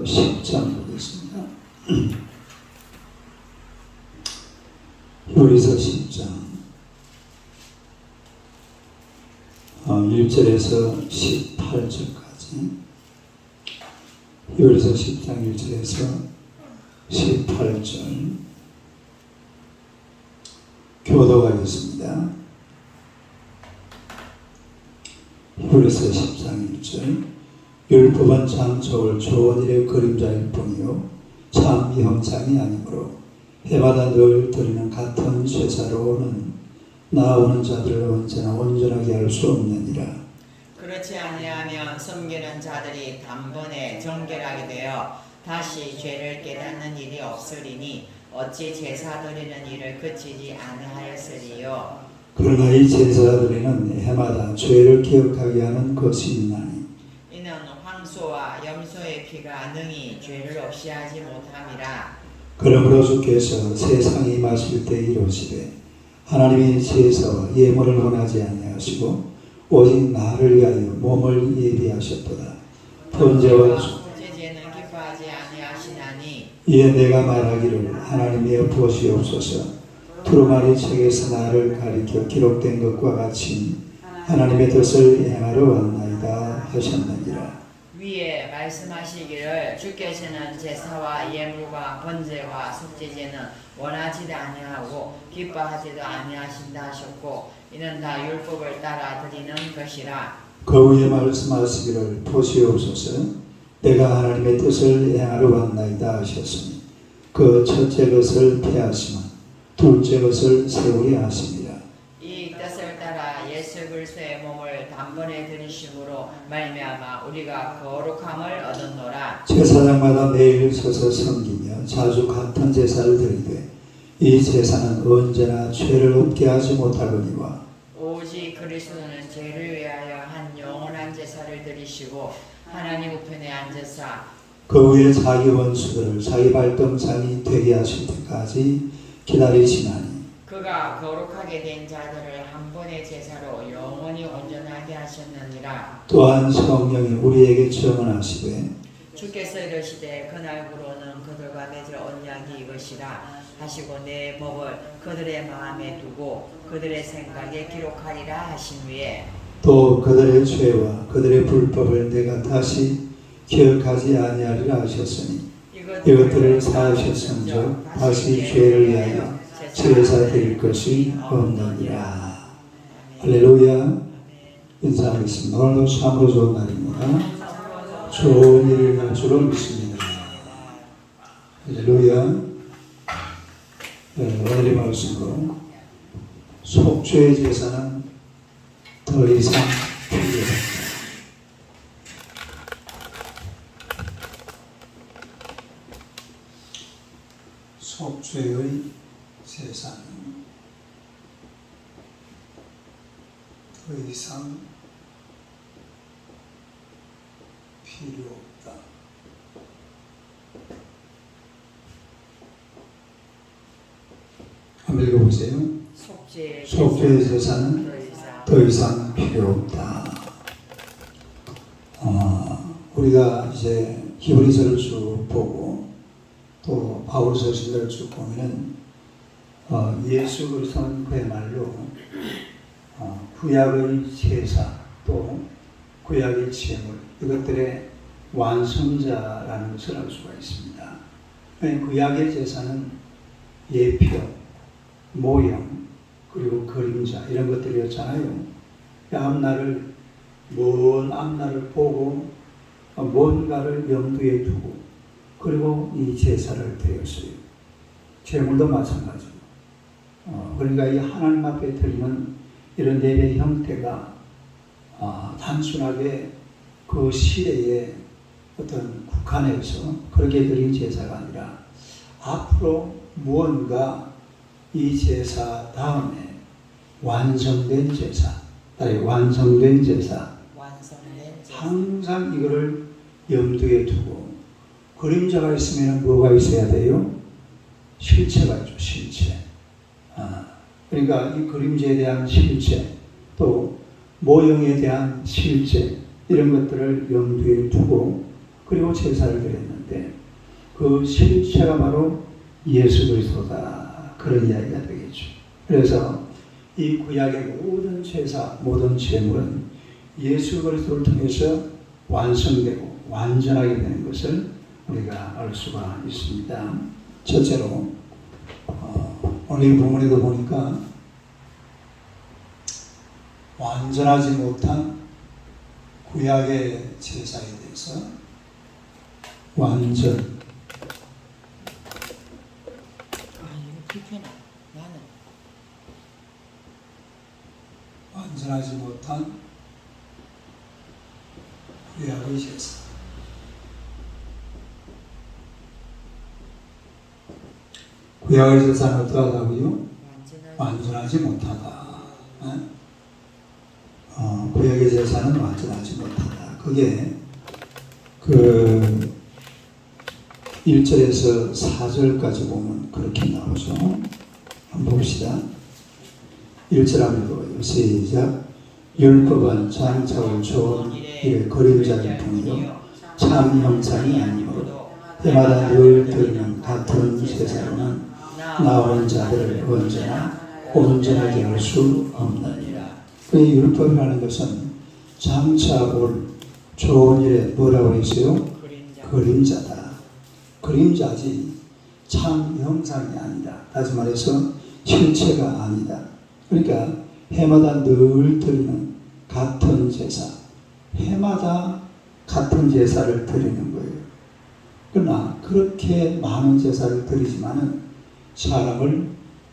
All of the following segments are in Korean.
10장 보겠습니다. 히브리서 10장 1절에서 18절까지 히브리서 10장 1절에서 18절 교독하겠습니다. 히브리서 10장 1절 율법은 참 좋은 일의 그림자일 뿐이요 참 형상이 아니므로 해마다 늘 드리는 같은 제사로는 나아오는 자들을 언제나 온전하게 할 수 없느니라. 그렇지 아니하면 섬기는 자들이 단번에 정결하게 되어 다시 죄를 깨닫는 일이 없으리니 어찌 제사 드리는 일을 그치지 아니하였으리요. 그러나 이 제사 드리는 해마다 죄를 기억하게 하는 것이 있나니 이는 황소와 염소의 피가 능히 죄를 없이 하지 못함이라. 그러므로 주께서 세상에 임하실 때 이르시되 하나님이 제사와 예물을 원하지 아니하시고 오직 나를 위하여 몸을 예비하셨도다. 번제와 속죄제는 기뻐하지 아니하시나니 이에 내가 말하기를 하나님이여 보시옵소서. 두루마리 책에서 나를 가리켜 기록된 것과 같이 하나님의 뜻을 행하러 왔나이다 하셨느니라. 위에 말씀하시기를 주께서는 제사와 예물과 번제와 속죄제는 원하지도 아니하고 기뻐하지도 아니하신다 하셨고 이는 다 율법을 따라 드리는 것이라. 그 위에 말씀하시기를 보시옵소서. 내가 하나님의 뜻을 행하러 왔나이다 하셨으니 그 첫째 것을 폐하시면 둘째 것을 세우리 하십니다. 이 뜻을 따라 예수 그리스도의 몸을 단번에 드리심으로 말미암아 우리가 거룩함을 얻었노라. 제사장마다 매일 서서 섬기며 자주 같은 제사를 드리되 이 제사는 언제나 죄를 없게 하지 못하거니와 오직 그리스도는 죄를 위하여 한 영원한 제사를 드리시고 하나님 우편에 앉으사 그 후에 자기 원수들을 자기 발등상이 되게 하실 때까지 기다리시나니 그가 거룩하게 된 자들을 한 번의 제사로 영원히 온전하게 하셨느니라. 또한 성령이 우리에게 증언하시되 주께서 이르시되 그날부로는 그들과 맺을 언약이 이것이라 하시고 내 법을 그들의 마음에 두고 그들의 생각에 기록하리라 하신 후에 또 그들의 죄와 그들의 불법을 내가 다시 기억하지 아니하리라 하셨으니 이것들을 사하셨은즉 다시 죄를 위하여 제사 드릴 것이 없느니라. 할렐루야. 인사하겠습니다. 오늘도 참으로 좋은 날입니다. 좋은 일을 할 줄을 믿습니다. 할렐루야. 오늘의 말씀으로 속죄의 제사는 더 이상 필요합니다. 속죄의 제사는 더 이상 필요 없다. 한번 읽어보세요. 속죄의 제사는 더 이상 필요 없다. 우리가 이제 히브리서를 쭉 보고 또 바울서 신들을 쭉 보면은 예수 그리스도는 그야말로 구약의 제사 또 구약의 제물 이것들의 완성자라는 것을 알 수가 있습니다. 구약의 제사는 예표, 모형 그리고 그림자 이런 것들이었잖아요. 앞날을 먼 앞날을 보고 뭔가를 염두에 두고 그리고 이 제사를 드렸어요. 제물도 마찬가지고. 그러니까 이 하나님 앞에 드리는 이런 예배 형태가 단순하게 그 시대에 어떤 국한에서 그렇게 드린 제사가 아니라 앞으로 무언가 이 제사 다음에 완성된 제사, 완성된 제사, 항상 이거를 염두에 두고 그림자가 있으면 뭐가 있어야 돼요? 실체가 있죠. 실체. 그러니까 이 그림자에 대한 실체 또 모형에 대한 실체 이런 것들을 염두에 두고 그리고 제사를 드렸는데 있는데 그 실체가 바로 예수 그리스도다. 그런 이야기가 되겠죠. 그래서 이 구약의 모든 제사, 모든 제물은 예수 그리스도를 통해서 완성되고 완전하게 되는 것을 우리가 알 수가 있습니다. 첫째로 오늘 본문에도 보니까 완전하지 못한 구약의 제사에 대해서 완전 이거 불편해. 나는 완전하지 못한 구약의 제사. 구약의 제사는 어떠하다고요? 완전하지 못하다. 구약의 제사는 완전하지 못하다. 그게 그 1절에서 4절까지 보면 그렇게 나오죠. 한번 봅시다. 1절 한번 보세요. 시작. 율법은 장차올 좋은 일의 그림자일 뿐이요 참 형상이 아니므로 때마다 늘 드리는 같은 제사로는 나오는 자들을 언제나 온전하게 할 수 없느니라. 그 율법이라는 것은 장차 올 좋은 일에 뭐라고 했어요? 그림자다. 그림자지 참 형상이 아니다. 다시 말해서 실체가 아니다. 그러니까 해마다 늘 드리는 같은 제사, 해마다 같은 제사를 드리는 거예요. 그러나 그렇게 많은 제사를 드리지만은 사람을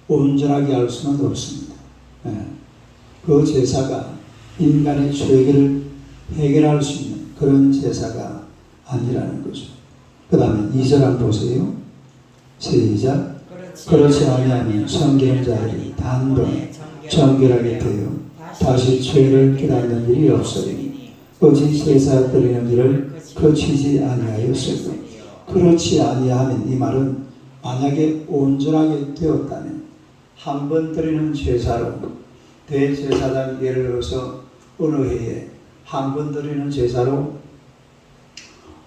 온전하게 할 수는 없습니다. 그 제사가 인간의 죄를 해결할 수 있는 그런 제사가 아니라는 거죠. 그 다음에 2절 한번 보세요. 시작. 그렇지 아니하면 섬기는 자들이 단번에 정결하게 되어 다시 죄를 깨닫는 일이 없으리니 오직 제사 드리는 일을 거치지 아니하였으고 그렇지 아니하면 이 말은 만약에 온전하게 되었다면 한 번 드리는 제사로 대제사장 예를 들어서 어느 해에 한 번 드리는 제사로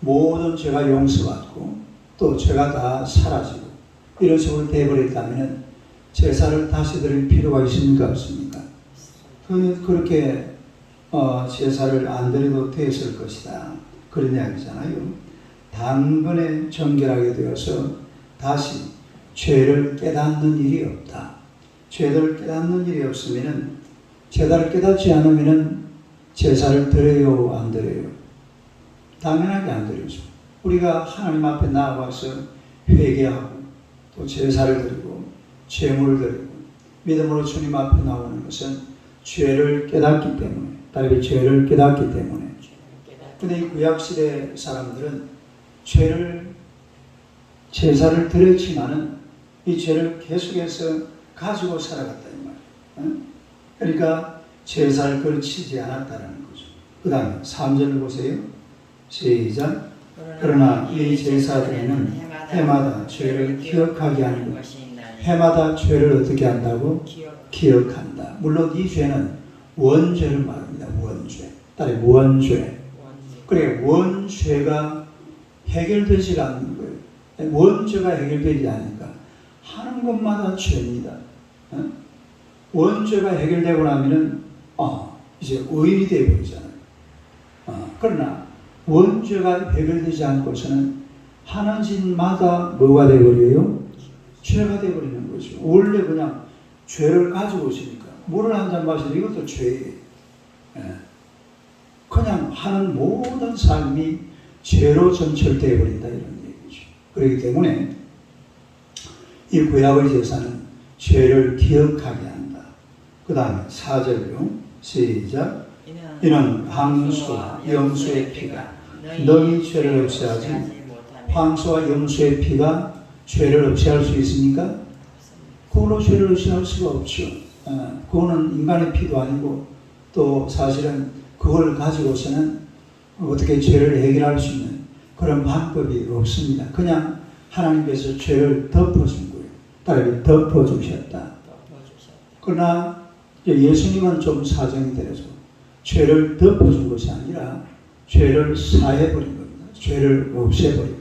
모든 죄가 용서받고 또 죄가 다 사라지고 이런 식으로 되어버렸다면 제사를 다시 드릴 필요가 있습니까? 없습니까? 그렇게 제사를 안 드려도 됐을 것이다. 그런 이야기잖아요. 단번에 정결하게 되어서 다시 죄를 깨닫는 일이 없다. 죄를 깨닫는 일이 없으면 제사를 깨닫지 않으면 제사를 드려요? 안 드려요? 당연하게 안 드리죠. 우리가 하나님 앞에 나와서 회개하고 또 제사를 드리고 제물을 드리고 믿음으로 주님 앞에 나오는 것은 죄를 깨닫기 때문에, 다른 죄를 깨닫기 때문에. 근데 이 구약시대 사람들은 제사를 드렸지만은 이 죄를 계속해서 가지고 살아갔다 이 말이에요. 그러니까 제사를 거치지 않았다는 거죠. 그 다음에 3절을 보세요. 시작. 그러나 이 제사들에는 해마다 죄를 기억하게 하는 것. 해마다 죄를 어떻게 한다고? 기억한다. 물론 이 죄는 원죄를 말합니다. 원죄. 딸의 원죄. 그래 원죄가 해결되지 않는 거예요. 원죄가 해결되지 않으니까 하는 것마다 죄입니다. 원죄가 해결되고 나면은 이제 의인이 되어버리잖아요. 그러나 원죄가 해결되지 않고서는 하는 짓마다 뭐가 되어버려요? 죄가 되어버리는 거죠. 원래 그냥 죄를 가지고 있으니까 물을 한 잔 마시는 이것도 죄예요. 그냥 하는 모든 삶이 죄로 전철되어 버린다 이런 얘기죠. 그렇기 때문에 이 구약의 제사는 죄를 기억하게 한다. 그 다음에 4절요. 시작. 이는 황소와 염소의 피가 너희 죄를 없애하지 황소와 염소의 피가 죄를 없애할 수 있습니까? 그걸로 죄를 없애할 수가 없죠. 그거는 인간의 피도 아니고 또 사실은 그걸 가지고서는 어떻게 죄를 해결할 수 있는 그런 방법이 없습니다. 그냥 하나님께서 죄를 덮어준 거예요. 따라서 덮어주셨다. 그러나 예수님은 좀 사정이 되어서 죄를 덮어준 것이 아니라 죄를 사해버린 겁니다. 죄를 없애버린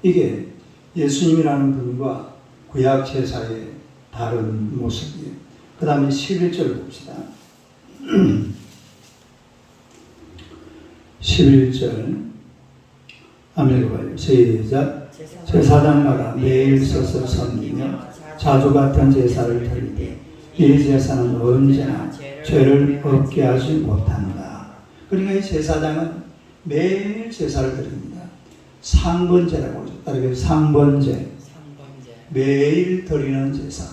이게 예수님이라는 분과 구약 제사의 다른 모습이에요. 그 다음에 11절 봅시다. 11절 한번 읽어봐요. 시작. 제사장마다 매일 서서 섬기며 자주 같은 제사를 드리되 이 제사는 언제나 죄를 없게 하지 못한다. 그러니까 이 제사장은 매일 제사를 드립니다. 상번제라고 하죠. 따르게 상번제. 매일 드리는 제사.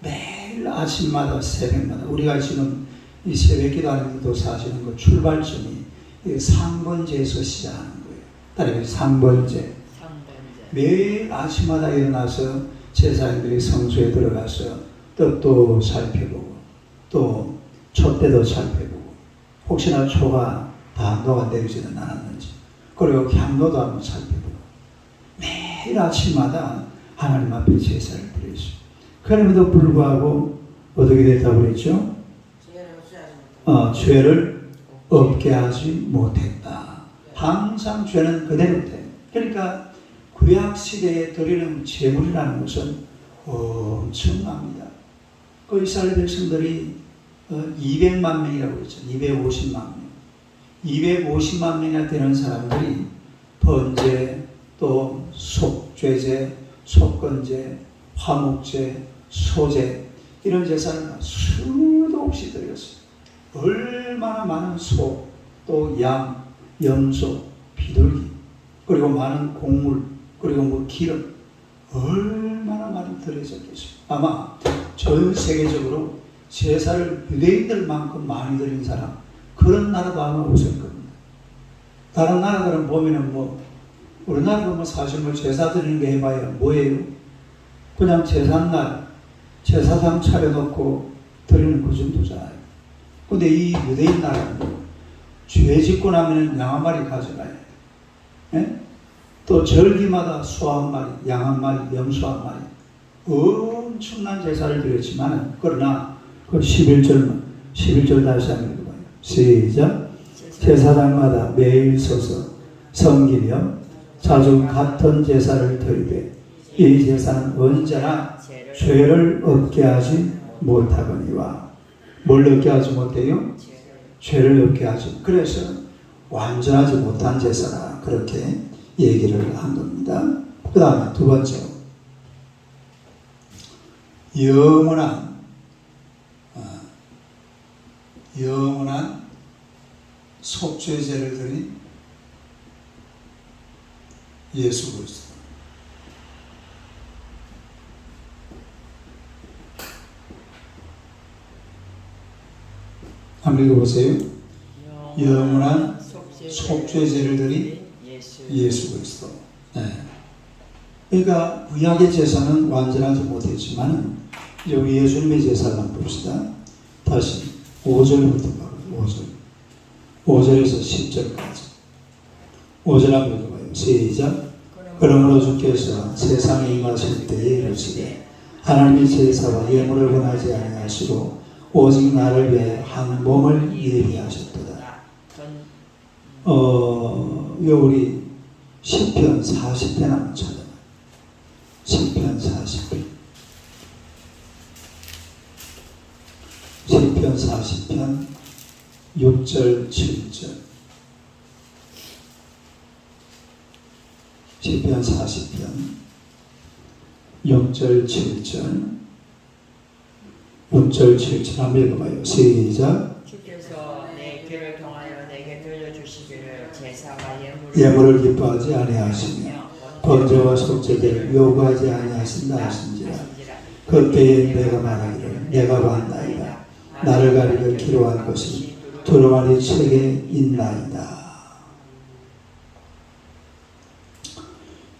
매일 아침마다 새벽마다 우리가 지금 이 새벽 기도하는 것도 사실은 그 출발점이 상번제에서 시작하는 거예요. 따르게 상번제. 매일 아침마다 일어나서 제사장들이 성소에 들어가서 떡도 살펴보고 또 촛대도 살펴보고 혹시나 초가 다 녹아내리지는 않았는지 그리고 향로도 한번 살펴보고 매일 아침마다 하나님 앞에 제사를 드렸어요. 그럼에도 불구하고 어떻게 됐다고 그랬죠? 죄를 없게 하지 못했다. 항상 죄는 그대로 돼. 그러니까 구약시대에 드리는 제물이라는 것은 엄청납니다. 그 이스라엘 백성들이 200만 명이라고 그랬죠. 250만 명. 250만 명이나 되는 사람들이 번제, 또 속죄제, 속건제, 화목제, 소제 이런 제사를 수도 없이 드렸어요. 얼마나 많은 소, 또 양, 염소, 비둘기 그리고 많은 곡물 그리고 뭐 기름 얼마나 많이 드려졌겠어요. 아마 전 세계적으로 제사를 유대인들만큼 많이 드린 사람 그런 나라도 아마 없을 겁니다. 다른 나라들은 보면은 우리나라도 뭐 사실 제사 드리는 게 해봐야 뭐예요? 그냥 제삿날 제사상 차려놓고 드리는 그 정도잖아요. 근데 이 유대인 나라는 죄 짓고 나면 양 한 마리 가져가야 돼요. 예? 또 절기마다 소 한 마리, 양 한 마리, 염소 한 마리 엄청난 제사를 드렸지만 그러나 그 11절 다시 한번 읽어봐요. 시작. 제사장마다 매일 서서 섬기며 자주 같은 제사를 드리되 이 제사는 언제나 죄를 없게 하지 못하거니와 뭘 없게 하지 못해요? 죄를 없게 하지. 그래서 완전하지 못한 제사라 그렇게 얘기를 한 겁니다. 그 다음에 두 번째 영원한 속죄제를 드린 예수 그리스도. 한번 읽어보세요. 영원한 속죄제를 드린 예수 그리스도. 네. 그러니까 구약의 제사는 완전하지 못했지만 여기 예수님의 제사만 봅시다. 다시 5절부터 봐요. 5절에서 10절까지 5절 한번 읽어봐요. 시작. 그러므로 주께서 세상에 임하실 때에 이르시되 하나님의 제사와 예물을 원하지 아니하시고 오직 나를 위해 한 몸을 예비하셨도다. 우리 시편 40편 한번 찾아봐요. 시편 40편. 시편 40편 6절 7절. 시편 40편 6절 7절 6절 7절 한번 읽어봐요. 시작. 주께서 내 귀를 통하여 내게 들려주시기를 제사와 예물을 기뻐하지 아니하시며 번제와 속죄제를 요구하지 아니하신다 하신지라. 그때에 내가 말하기를 내가 왔나이다. 나를 가리려 기로한 것이 두루마리 책에 있나이다.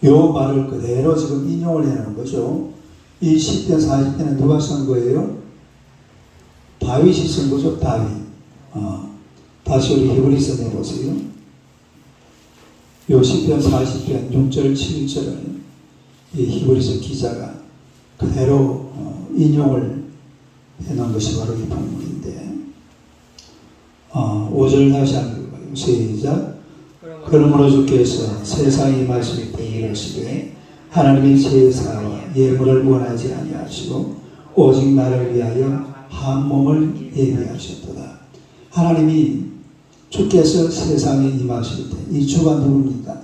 요 말을 그대로 지금 인용을 해놓은 거죠. 이 10편 40편은 누가 쓴 거예요? 다윗이 쓴 거죠. 다윗. 다시 우리 히브리서 내보세요. 요 10편 40편 6절 7절을 이 히브리서 기자가 그대로 인용을 해놓은 것이 바로 이 본문인데 5절 다시 한번 읽어봐요. 시작. 그러므로 주께서 세상에 임하실 때 이르시되 하나님이 제사와 예물을 원하지 아니하시고 오직 나를 위하여 한 몸을 예비하셨도다. 하나님이 주께서 세상에 임하실 때 이 주가 누굽니까?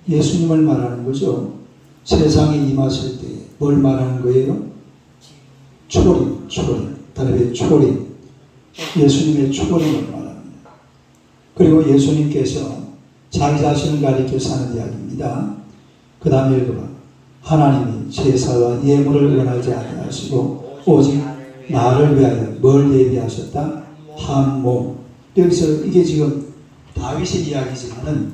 예수님을 말하는 거죠. 세상에 임하실 때 뭘 말하는 거예요? 초림. 다른 초림. 예수님의 초림을 말합니다. 그리고 예수님께서 자기 자신을 가리켜 사는 이야기입니다. 그 다음에 읽어봐. 하나님이 제사와 예물을 원하지 아니하시고 오직 나를 위하여 뭘 예비하셨다? 한 몸. 여기서 이게 지금 다윗의 이야기지만은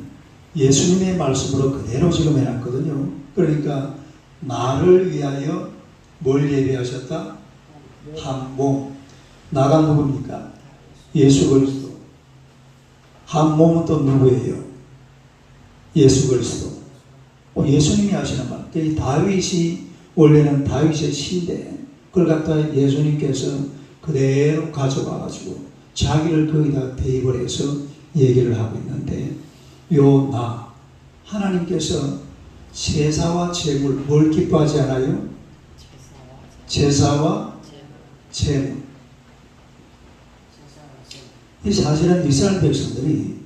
예수님의 말씀으로 그대로 지금 해놨거든요. 그러니까 나를 위하여 뭘 예비하셨다? 한 몸. 나가 누굽니까? 예수 그리스도. 한 몸은 또 누구예요? 예수 그리스도. 예수님이 하시는 말. 이 다윗이 원래는 다윗의 시인데 그걸 갖다 예수님께서 그대로 가져와가지고 자기를 거기다 대입을 해서 얘기를 하고 있는데 요 나 하나님께서 제사와 제물 뭘 기뻐하지 않아요? 제사와 제물. 이 사실은 이스라엘 백성들이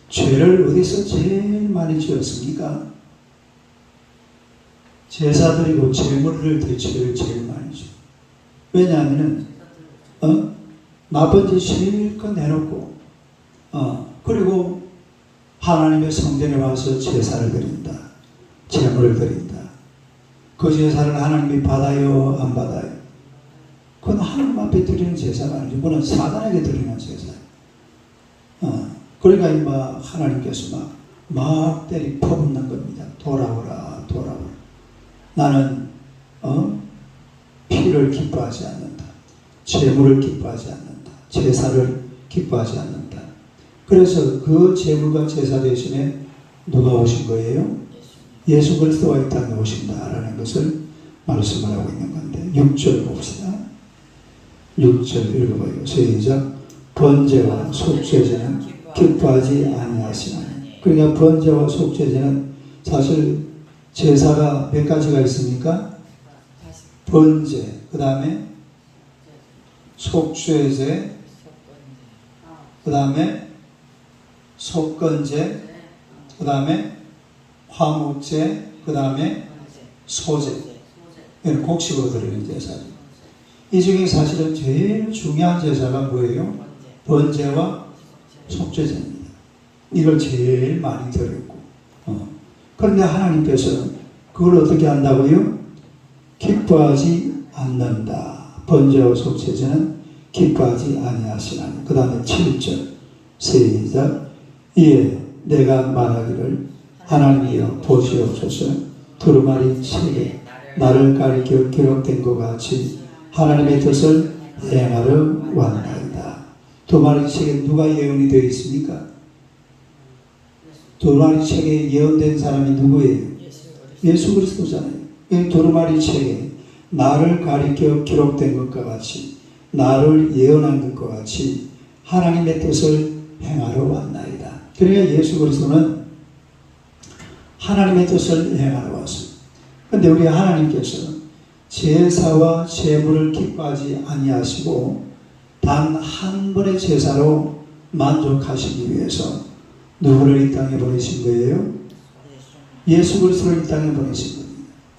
죄를 어디서 제일 많이 지었습니까? 제사드리고 제물을 제일 많이 지어. 왜냐하면은 나쁜 짓 실컷 내놓고 그리고 하나님의 성전에 와서 제사를 드린다. 제물을 드린다. 그 제사를 하나님이 받아요? 안 받아요? 그건 하나님 앞에 드리는 제사가 아니죠. 그건 사단에게 드리는 제사예요. 그러니까 막 하나님께서 막 때리 퍼붓는 겁니다. 돌아오라. 나는 피를 기뻐하지 않는다. 제물을 기뻐하지 않는다. 제사를 기뻐하지 않는다. 그래서 그 제물과 제사 대신에 누가 오신 거예요? 예수 그리스도가 이 땅에 오신다라는 것을 말씀을 하고 있는 건데 6절 봅시다. 6절 읽어봐요. 시작. 번제와 속죄제는 기뻐하지 아니하시나니. 그러니까 번제와 속죄제는 사실 제사가 몇 가지가 있습니까? 번제, 그 다음에 속죄제, 그 다음에 속건제, 그 다음에 화목제, 그 다음에 소제. 이건 곡식으로 드리는 제사죠. 이 중에 사실은 제일 중요한 제사가 뭐예요? 번제와 속죄제입니다. 이걸 제일 많이 드렸고 그런데 하나님께서 그걸 어떻게 한다고요? 기뻐하지 않는다. 번제와 속죄제는 기뻐하지 아니하시나니. 그 다음에 7절 시작. 이에 내가 말하기를 하나님이여 보시옵소서. 두루마리 책에 나를 가리켜 기록된 것 같이 하나님의 뜻을 행하러 왔나이다. 두루마리 책에 누가 예언이 되어 있습니까? 두루마리 책에 예언된 사람이 누구예요? 예수 그리스도잖아요. 이 두루마리 책에 나를 가리켜 기록된 것과 같이 나를 예언한 것과 같이 하나님의 뜻을 행하러 왔나이다. 그러니까 예수 그리스도는 하나님의 뜻을 행하러 왔습니다. 그런데 우리 하나님께서 제사와 제물을 기뻐하지 아니하시고 단 한 번의 제사로 만족하시기 위해서 누구를 이 땅에 보내신 거예요? 예수 그리스도를 이 땅에 보내신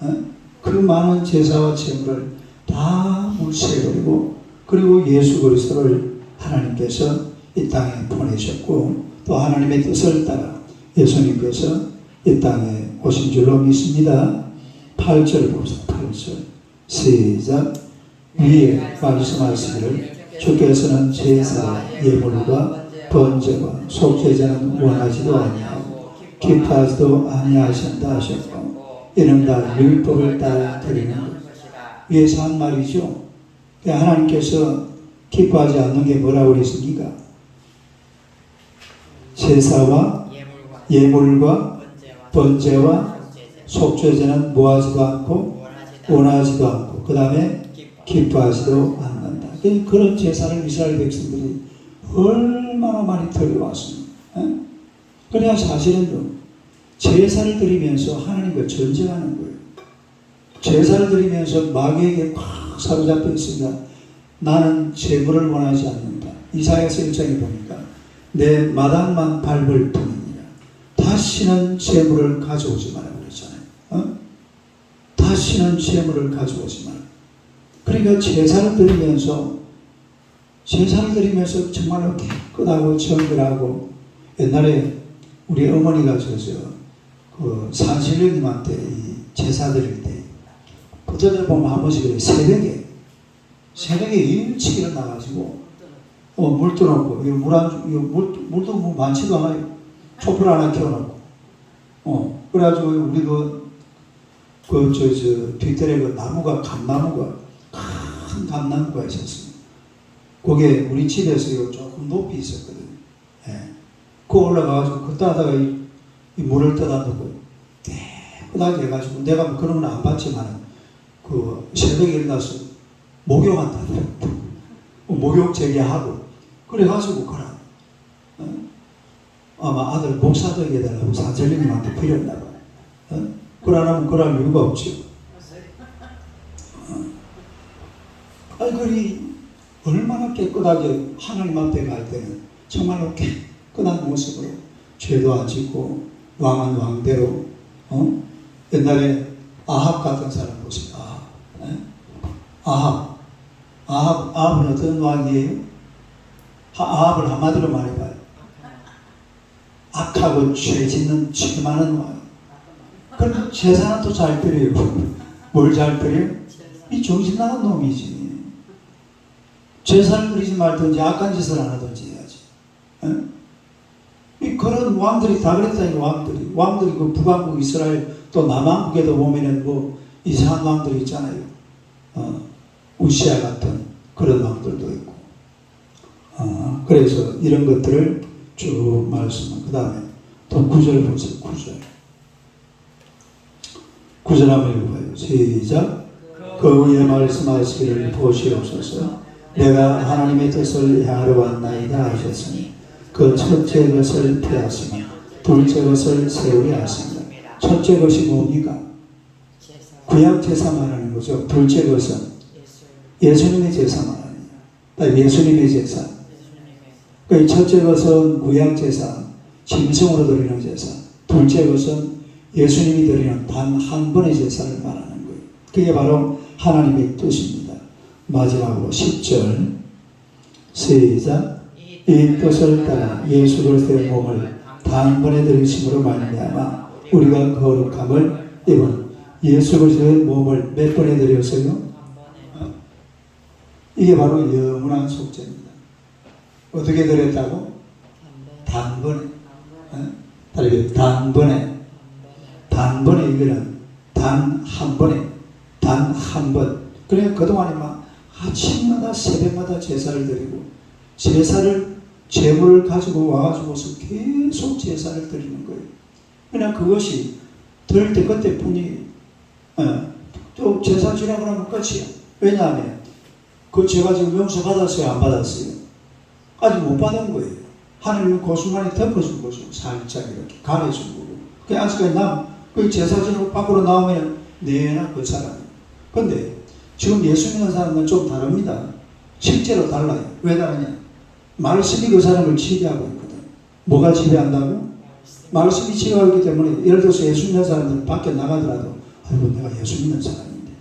겁니다. 그 많은 제사와 제물을 다 물세버리고 그리고 예수 그리스도를 하나님께서 이 땅에 보내셨고 또 하나님의 뜻을 따라 예수님께서 이 땅에 오신 줄로 믿습니다. 8절 봅시다. 8절 시작. 위에 말씀하시기를 주께서는 제사 예물과 번제와 속죄제는 원하지도 아니하고 기뻐하지도 아니하신다 하셨고 이는 다 율법을 따라 드리는 위에서 한 말이죠. 하나님께서 기뻐하지 않는 게 뭐라고 그랬습니까? 제사와 예물과 번제와 속죄제는 뭐하지도 않고 원하지도 않고 그 다음에 기뻐하지도 않는다. 그런 제사를 이스라엘 백성들이 얼마나 많이 드려왔습니다. 그러나 사실은요, 제사를 드리면서 하나님과 전쟁하는 거예요. 제사를 드리면서 마귀에게 꽉 사로잡혀 있습니다. 나는 재물을 원하지 않는다. 이사야서 1장에 보니까 내 마당만 밟을 뿐이니라. 다시는 재물을 가져오지 마라 그랬잖아요. 다시는 재물을 가져오지 마라. 그러니까 제사를 드리면서 정말로 깨끗하고 정결하고, 옛날에 우리 어머니가 그 산신령님한테 이 제사 드릴 때 그때들 보면 한 번씩 그래, 새벽에 일찍 일어나가지고 물 떠놓고, 물도 뭐 많지도 않아요. 촛불 하나 켜놓고 그래가지고 우리 뒷뜰에 그 나무가 감나무가 큰 감나무가 있었어요. 그게 우리 집에서 조금 높이 있었거든요. 예. 그거 올라가가지고 그때 하다가 이 물을 떠다 놓고 깨끗하게 해가지고, 내가 뭐 그런 건 안 봤지만 그 새벽에 일어나서 목욕한다. 목욕 제기하고 그래가지고 그런 아마 아들 목사 되게 해달라고 산절님한테 빌렸나 봐요. 그러면 그럴 이유가 없죠. 그리 얼마나 깨끗하게 하나님 앞에 갈 때는 정말로 깨끗한 모습으로 죄도 안 짓고 왕은 왕대로. 옛날에 아합 같은 사람 보세요. 아합은 어떤 왕이에요? 아합을 한마디로 말해봐요. 악하고 죄 짓는 죄 많은 왕. 그런데 제사는 또 잘 드려요. 뭘 잘 드려요? 이 정신 나간 놈이지. 제사를 드리지 말든지 악한 짓을 안 하든지 해야지. 그런 왕들이 다 그랬다니까. 왕들이 그 북왕국 이스라엘, 또 남왕국에도 보면은 뭐 이상한 왕들이 있잖아요. 우시아 같은 그런 왕들도 있고. 그래서 이런 것들을 쭉 말씀은, 그 다음에 또 9절 보세요. 9절 한번 읽어봐요. 시작. 그 위에 말씀하시기를 보시옵소서. 내가 하나님의 뜻을 향하러 왔나이다 하셨으니 그 첫째 것을 폐하시며 둘째 것을 세우려 하십니다. 첫째 것이 뭡니까? 구약 제사 말하는 거죠. 둘째 것은 예수님의 제사 말합니다. 예수님의 제사. 그 첫째 것은 구약 제사, 짐승으로 드리는 제사. 둘째 것은 예수님이 드리는 단 한 번의 제사를 말하는 거예요. 그게 바로 하나님의 뜻입니다. 마지막으로 10절 시작. 이 뜻을 따라 예수 그리스도의 몸을 단번에 드리심으로 말미암아 우리가 거룩함을 입은 예수 그리스도의 몸을 몇 번에 드렸어요? 이게 바로 영원한 속죄입니다. 어떻게 드렸다고? 단번에. 다르게 단번에 이거는 단 한 번. 그러니까 그동안에 막 아침마다 새벽마다 제사를 드리고, 제물을 가지고 와가지고서 계속 제사를 드리는 거예요. 그냥 그것이 드릴 때 그때뿐이, 또 제사 지나고 나면 끝이야. 왜냐하면 그 제가 지금 용서 받았어요, 안 받았어요? 아직 못 받은 거예요. 하나님은 그 순간에 덮어준 거죠. 살짝 이렇게 가려준 거고. 그 아직까지 그 제사 지나고 밖으로 나오면 내나 그 사람이에요. 근데 지금 예수 믿는 사람은 좀 다릅니다. 실제로 달라요. 왜 다르냐? 말씀이 그 사람을 지배하고 있거든. 뭐가 지배한다고? 말씀이 지배하고 있기 때문에, 예를 들어서 예수 믿는 사람들은 밖에 나가더라도, 아이고 내가 예수 믿는 사람인데,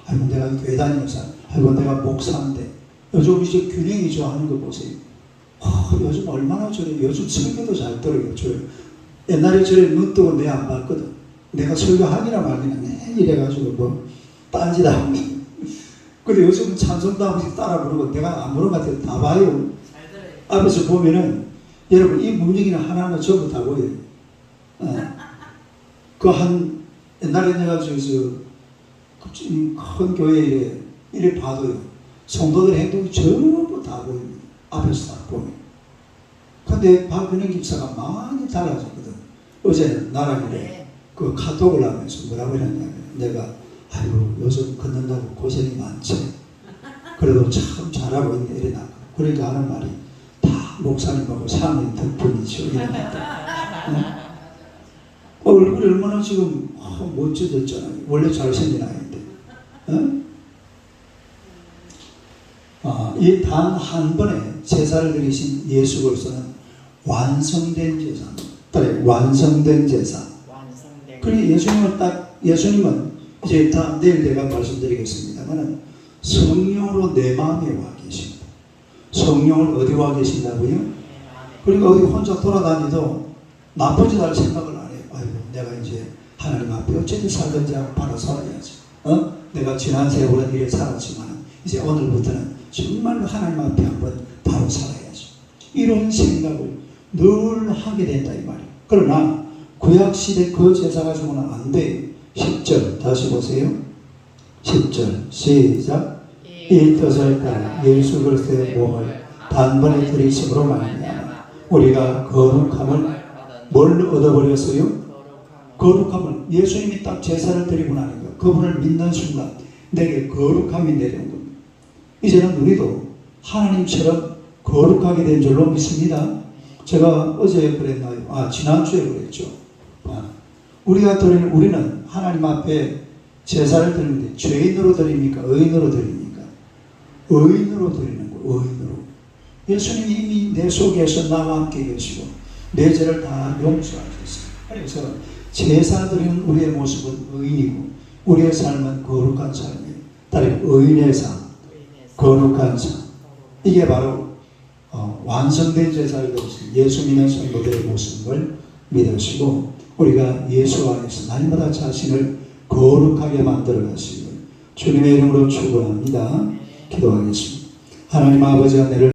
아이고 내가 교회 다니는 사람, 아이고 내가 목사인데, 요즘 이제 균형이죠 하는 거 보세요. 요즘 얼마나 저래. 요즘 설교도 잘 들어요. 옛날에 저래 눈 뜨고 내 안 봤거든. 내가 설교하기나 말기나 매일 이래가지고 뭐 딴짓하고. 근데 요즘은 찬송도 한 번씩 따라 부르고, 내가 안 부르는 것 같아도 다 봐요. 앞에서 보면은 여러분 이 문제기는 하나하나 전부 다 보여요. 옛날에 내가 큰 교회에 이래 봐도요, 성도들의 행동이 전부 다 보입니다. 앞에서 다 보여요. 근데 박근혜 집사가 많이 달라졌거든. 어제는 나랑 그 카톡을 하면서 뭐라고 했냐면, 내가 아이고 요즘 걷는다고 고생이 많지, 그래도 참 잘하고 있네 이래나. 그러니까 하는 말이, 다 목사님하고 사모님 덕분이죠 이러니까. 얼굴이 얼마나 지금 멋져졌잖아요. 원래 잘생긴 아이인데. 이 단 한 번에 제사를 드리신 예수 그리스도는 완성된 제사입니다. 완성된 제사. 완성된. 그리고 예수님은 이제 다 내일 내가 말씀드리겠습니다만은 성령으로 내 마음에 와 계십니다. 성령을 어디 와 계신다고요? 그러니까 어디 혼자 돌아다니도 나쁘지 않을 생각을 안 해요. 아이고, 내가 이제 하나님 앞에 어쨌든 살든지 하고 바로 살아야지. 내가 지난 세월은 이래 살았지만 이제 오늘부터는 정말로 하나님 앞에 한번 바로 살아야지. 이런 생각을 늘 하게 된다 이 말이에요. 그러나 구약시대 그 제사 가지고는 안 돼요. 10절 다시 보세요. 10절 시작. 이 뜻을 따라 예수 그리스도의 몸을 단번에 들이심으로 말미암아 우리가 거룩함을 뭘 얻어버렸어요? 거룩함을. 예수님이 딱 제사를 드리고 나니까 그분을 믿는 순간 내게 거룩함이 내려온 겁니다. 이제는 우리도 하나님처럼 거룩하게 된 줄로 믿습니다. 제가 어제 그랬나요? 지난주에 그랬죠. 우리는 하나님 앞에 제사를 드리는데 죄인으로 드립니까? 의인으로 드립니까? 의인으로 드리는 거예요. 의인으로. 예수님이 이미 내 속에서 나와 함께 계시고 내 죄를 다 용서하셨어요. 그래서 제사 드리는 우리의 모습은 의인이고 우리의 삶은 거룩한 삶이에요. 따라서 의인의 삶, 거룩한 삶. 이게 바로 완성된 제사를 드리신 예수 믿는 성도들의 모습을 믿으시고 우리가 예수 안에서 날마다 자신을 거룩하게 만들어 가시길 주님의 이름으로 축원합니다. 기도하겠습니다. 하나님 아버지 은혜를